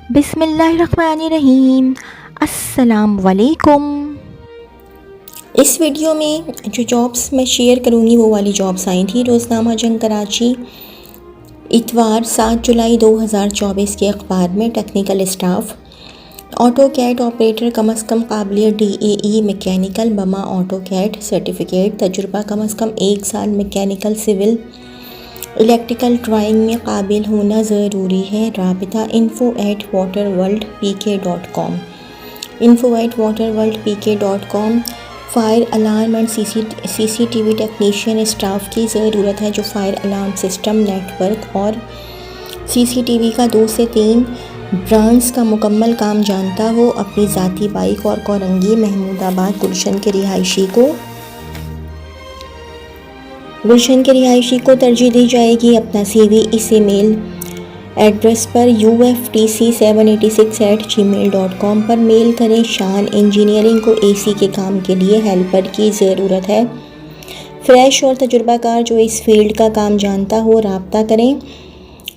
बिस्मिल्लाहिर्रहमानिर्रहीम। अस्सलाम वालेकुम। इस वीडियो में जो जॉब्स मैं शेयर करूँगी वो वाली जॉब्स आई थी रोज़नामा जंग कराची इतवार 7 जुलाई 2024 के अखबार में। Technical staff auto CAD operator कम अज़ कम काबिलियत DAE मैकेनिकल बमा ऑटो कैड सर्टिफिकेट, तजुर्बा कम अज़ कम 1 साल मैकेनिकल सिविल इलेक्ट्रिकल ड्राइंग में काबिल होना ज़रूरी है। राबिता info@waterworldpk.com info@waterworldpk.com। Fire alarm and CCTV technician staff की ज़रूरत है जो फायर अलार्म सिस्टम नेटवर्क और CCTV का 2 से 3 ब्रांड्स का मुकम्मल काम जानता हो। अपनी ज़ाती बाइक और कोरंगी महमूदाबाद गुलशन के रिहायशी को तरजीह दी जाएगी। अपना CV इस ईमेल एड्रेस पर ufdc786@gmail.com पर मेल करें। शान इंजीनियरिंग को AC के काम के लिए हेल्पर की ज़रूरत है। फ्रेश और तजुर्बाकार जो इस फील्ड का काम जानता हो राब्ता करें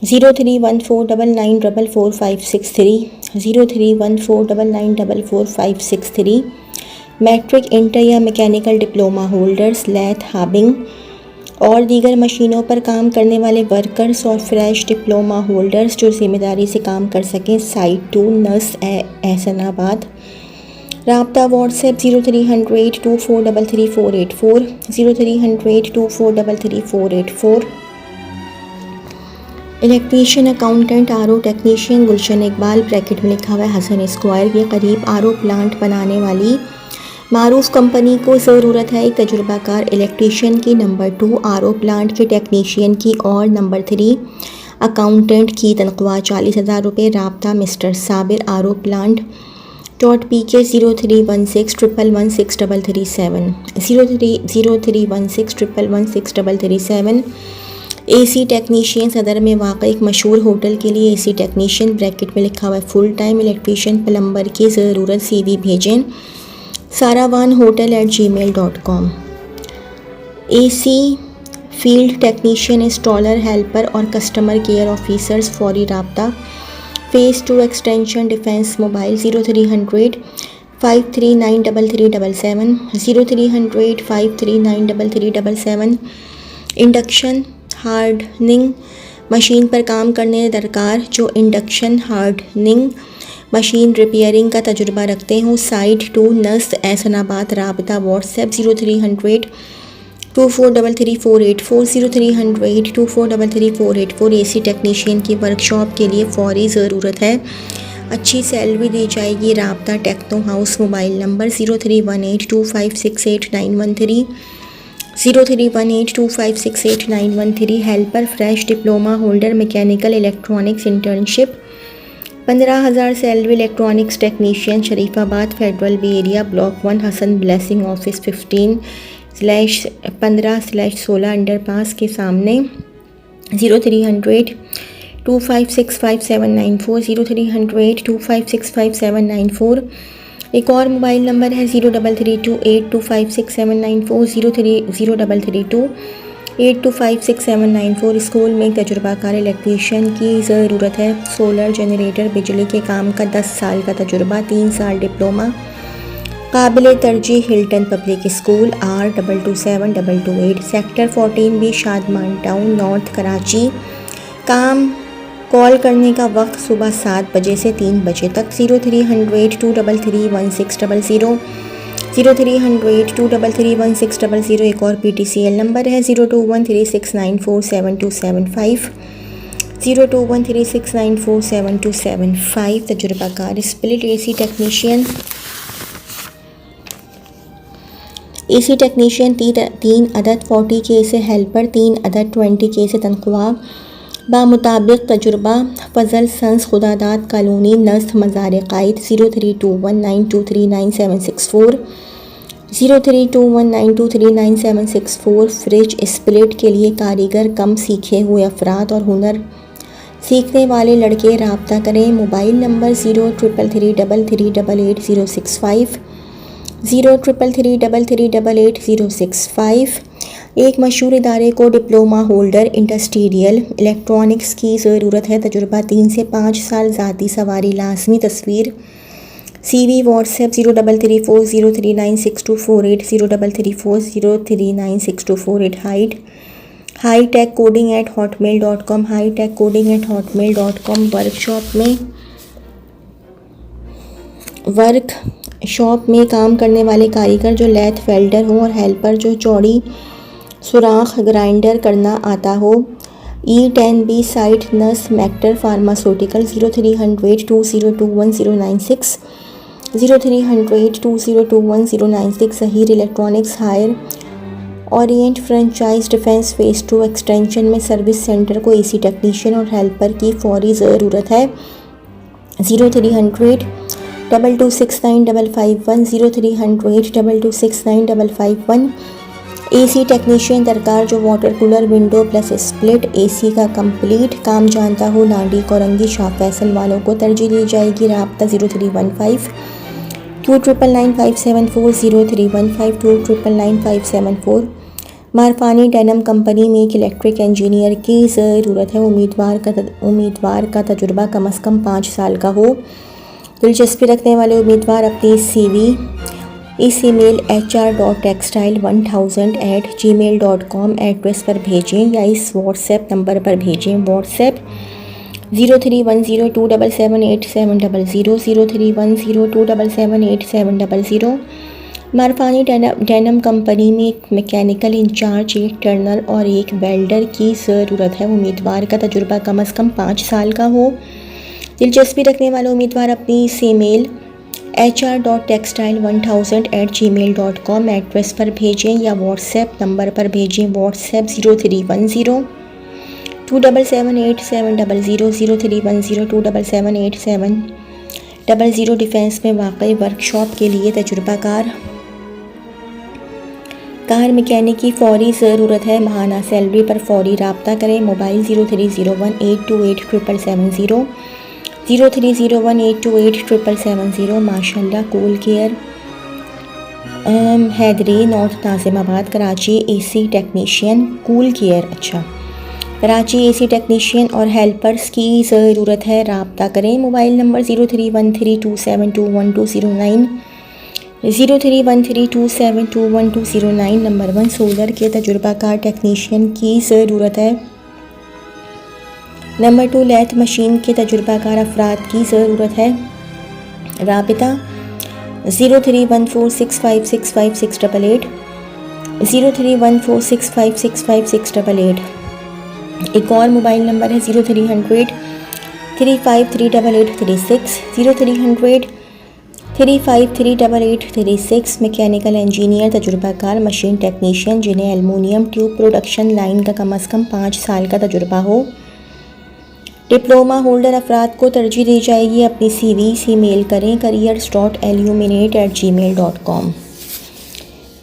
031499444563 031499444563। मैट्रिक, इंटर या मैकेनिकल डिप्लोमा होल्डर्स, लैथ, हाबिंग और दीगर मशीनों पर काम करने वाले वर्कर्स और फ्रेश डिप्लोमा होल्डर्स जो ज़िम्मेदारी से काम कर सकें। साइट 2 नस एहसनाबाद। राब्ता WhatsApp 0300243384 0300243384। Electrician, accountant, RO technician Gulshan Iqbal bracket में लिखा हुआ है हसन स्क्वायर के करीब RO प्लांट बनाने वाली मारूफ कंपनी को ज़रूरत है। एक तजुर्बाकार इलेक्ट्रीशियन की, नंबर 2 RO प्लांट के टेक्नीशियन की और नंबर 3 अकाउंटेंट की तनख्वाह 40,000 रुपये। राब्ता mister Sabir RO plant .pk 0316116337 0316116337। AC technician सदर में वाक़ एक मशहूर होटल के लिए AC टेक्नीशियन ब्रैकेट में लिखा हुआ है फुल टाइम इलेक्ट्रीशियन प्लम्बर की ज़रूरत। CV भेजें saravanhotel@gmail.com। AC field technician, installer, helper और कस्टमर केयर ऑफिसर्स फौरी राब्ता। Phase 2 extension defence mobile 030053933377 030053933377। Induction hardening machine पर काम करने दरकार जो इंडक्शन हार्डनिंग मशीन रिपेयरिंग का तजुर्बा रखते हों। साइट 2 नस एहसनाबाद। राब्ता व्हाट्सएप 0300243384 0300243384। AC टेक्नीशियन की वर्कशॉप के लिए फौरी ज़रूरत है। अच्छी सैलरी दी जाएगी। राब्ता techno house. Mobile number 0318256891 0318256891। Helper, fresh diploma holder, mechanical electronics internship 15,000 salary. Electronics technician Sharifabad federal B area block 1 Hasan blessing office 15/15/16 underpass के सामने 030025655794 030025655794। एक और मोबाइल नंबर है 033282569794 033282569794। स्कूल में तजुर्बाकार इलेक्ट्रीशियन की ज़रूरत है। सोलर जनरेटर बिजली के काम का 10 साल का तजुर्बा, 3 साल डिप्लोमा। काबिल तरजीह Hilton public school R227228 sector 14B Shadman town north Karachi. काम कॉल करने का वक्त सुबह 7 बजे से 3 बजे तक। 0300233160 0300233160। एक और PTCL नंबर है 0213694727 0213694727। तजुर्बाकार स्प्लिट AC टेक्नीशियन 3 अदद 40K से हेल्पर, 3 अदद 20K से तनख्वाह बामुताबिक तजुर्बा। फजल सन्स खुदादाद कॉलोनी नस्त मज़ार कायद 032192396764 032192396764। फ्रिज स्प्लिट के लिए कारीगर कम सीखे हुए अफराद और हुनर सीखने वाले लड़के राब्ता करें। Mobile number 0333338065 0333338065। एक मशहूर इदारे को डिप्लोमा होल्डर इंडस्ट्रियल इलेक्ट्रॉनिक्स की ज़रूरत है। तजुर्बा 3 से 5 साल, ज़ाती सवारी लाजमी। तस्वीर CV WhatsApp 0334039624 0334039624। High tech coding at hotmail.com workshop में काम करने वाले कारीगर जो लेथ वेल्डर हों और हेल्पर जो चौड़ी सुराख ग्राइंडर करना आता हो। E10B साइट नस Mactor pharmaceutical 0300202196 0300202196। Zaheer electronics Haier Orient franchise defence phase 2 extension में सर्विस सेंटर को AC टेक्नीशियन और हेल्पर की फौरी ज़रूरत है। 0300226951 0300226951। AC टेक्नीशियन दरकार जो water cooler window plus split AC का कंप्लीट काम जानता हो। नांडी कोरंगी शाह फैसल वालों को तरजीह दी जाएगी। राब्ता 0315299574 0315299574। मारफानी डेनम कंपनी में एक इलेक्ट्रिक इंजीनियर की ज़रूरत है। उम्मीदवार का तजुर्बा कम अज़ कम 5 साल का हो। दिलचस्पी रखने वाले उम्मीदवार अपनी CV इस ईमेल hr.textile1000@gmail.com एड्रेस पर भेजें या इस व्हाट्सएप नंबर पर भेजें। व्हाट्सएप 0310277870 0310277870। मारफानी डेनम कंपनी में एक मैकेनिकल इंचार्ज, एक टर्नर और एक वेल्डर की ज़रूरत है। उम्मीदवार का तजुर्बा कम अज़ कम 5 साल का हो। दिलचस्पी रखने वाले उम्मीदवार अपनी इस ईमेल hr.textile1000@gmail.com एड्रेस पर भेजें या व्हाट्सएप नंबर पर भेजें। व्हाट्सएप 0310277870 0310277870। डिफेंस में वाक़ई वर्कशॉप के लिए तजुर्बाकार कार मैकेनिक की फौरी ज़रूरत है। माहाना सैलरी पर फौरी राब्ता करें। मोबाइल 0301828770 0301828770। माशाल्लाह cool care Hyderi north Nazimabad Karachi AC technician cool care Karachi AC technician और हेल्पर्स की ज़रूरत है। राब्ता करें। Mobile number 0313272109 0313272109। नंबर 1 सोलर के तजुर्बाकार टेक्नीशियन की ज़रूरत है। नंबर 2 लेथ मशीन के तजुर्बाकार अफराद की ज़रूरत है। राबिता 0314656568 0314656568। एक और मोबाइल नंबर है 0300353836 0300353836। मैकेनिकल इंजीनियर तजुर्बाकार मशीन टेक्नीशियन जिन्हें एल्युमिनियम ट्यूब प्रोडक्शन लाइन का कम अज़ कम 5 साल का तजुर्बा हो। डिप्लोमा होल्डर अफराद को तरजीह दी जाएगी। अपनी CV ईमेल करें careers.illuminate@gmail.com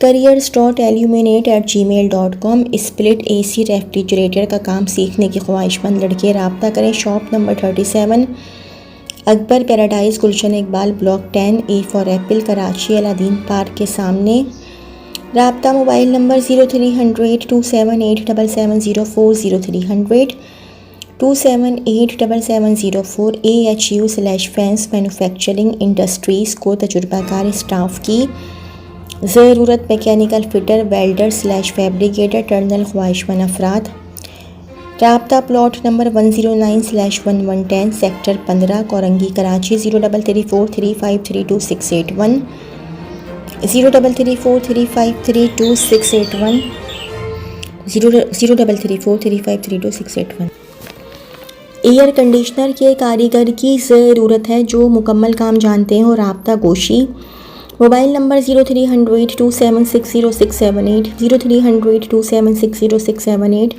careers.illuminate@gmail.com। Split AC refrigerator का काम सीखने की ख्वाहिशमंद लड़के राब्ता करें। Shop number 37 Akbar paradise Gulshan Iqbal block 10 A for apple Karachi Aladdin park के सामने। राब्ता मोबाइल नंबर 0300278770 0300278770। AHU/फैंस मैन्युफैक्चरिंग इंडस्ट्रीज़ को तजुर्बाकार स्टाफ की ज़रूरत। Mechanical fitter, welder /fabricator, turner ख्वाहिशमंद अफराद। राब्ता plot number 109/1110 sector 15 Korangi Karachi 0334353261 0334353261 0334353261। Air conditioner के कारीगर की ज़रूरत है जो मुकम्मल काम जानते हैं और राब्ता गोशी। Mobile number 0300276068 0300276068।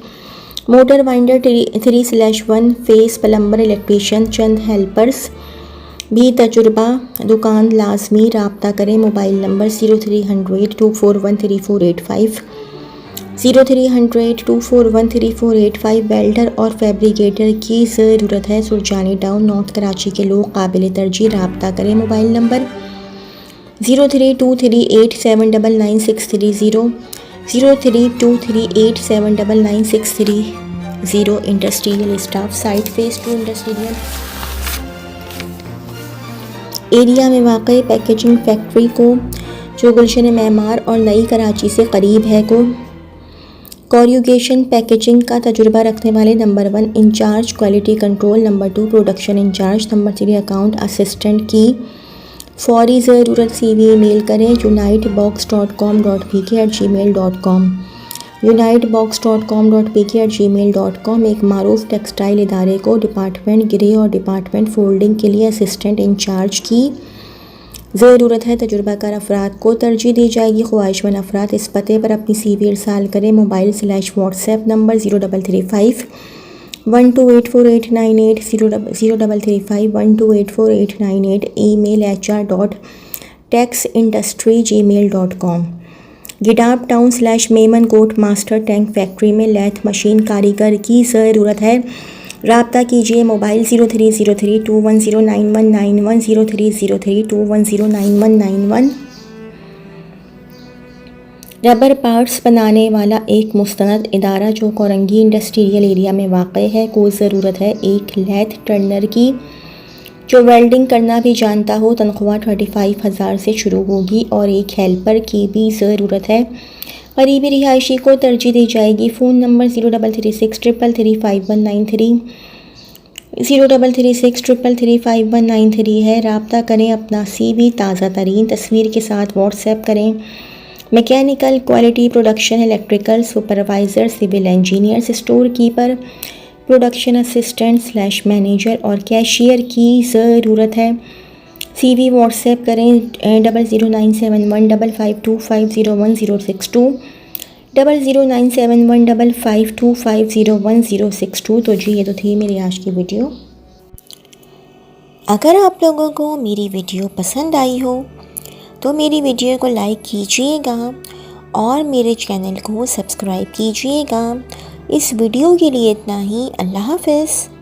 Motor winder 3/1 phase plumber electrician चंद हेल्पर्स भी तजुर्बा दुकान लाजमी। राब्ता करें। Mobile number 0300241345 0300241345। वेल्डर और फैब्रिकेटर की ज़रूरत है। सुरजानी टाउन नॉर्थ कराची के लोग काबिल तरजीह। राब्ता करें। Mobile number 0323879960 0323879960 industrial staff site phase 2 industrial area में वाक़ई पैकेजिंग फैक्ट्री को जो गुलशन मेमार और नई कराची से करीब है को कॉर्यूगेशन पैकेजिंग का तजुर्बा रखने वाले number 1 incharge quality control, number 2 production incharge, number 3 account assistant की फौरी ज़रूरत CV मेल करें unitebox.com.pk@gmail.com। unitebox.com.pk@gmail.com एक मारूफ टेक्सटाइल इदारे को डिपार्टमेंट ग्रे और डिपार्टमेंट फोल्डिंग के लिए असिस्टेंट इंचार्ज की ज़रूरत है। तजुर्बाकार अफराद को तरजीह दी जाएगी। ख्वाहिशमंद अफराद इस पते पर अपनी CV इरसाल करें। मोबाइल/WhatsApp number 0335 128489 0335 128489। Email hr.texindustry@gmail.com। Gadap town /Memon Kot master tank factory में लैथ मशीन कारीगर की ज़रूरत है। राब्ता कीजिए मोबाइल 030321099191 030321099191। रबर पार्ट्स बनाने वाला एक मुस्तनद इदारा जो कोरंगी इंडस्ट्रियल एरिया में वाक़ है को ज़रूरत है एक लैथ टर्नर की जो वेल्डिंग करना भी जानता हो। तनख्वाह 35,000 से शुरू होगी और एक हेल्पर की भी ज़रूरत है। करीबी रिहायशी को तरजीह दी जाएगी। फ़ोन नंबर 0336333593 0336333593 है। राब्ता करें। अपना CV ताज़ा तरीन तस्वीर के साथ WhatsApp करें। Mechanical, quality, production, electrical, supervisor, civil engineers, store keeper, production assistant manager और कैशियर की ज़रूरत है। CV WhatsApp करें 009715525010062 009715525010062। तो जी ये तो थी मेरी आज की वीडियो। अगर आप लोगों को मेरी वीडियो पसंद आई हो तो मेरी वीडियो को लाइक कीजिएगा और मेरे चैनल को सब्सक्राइब कीजिएगा। इस वीडियो के लिए इतना ही। अल्लाह हाफ़िज़।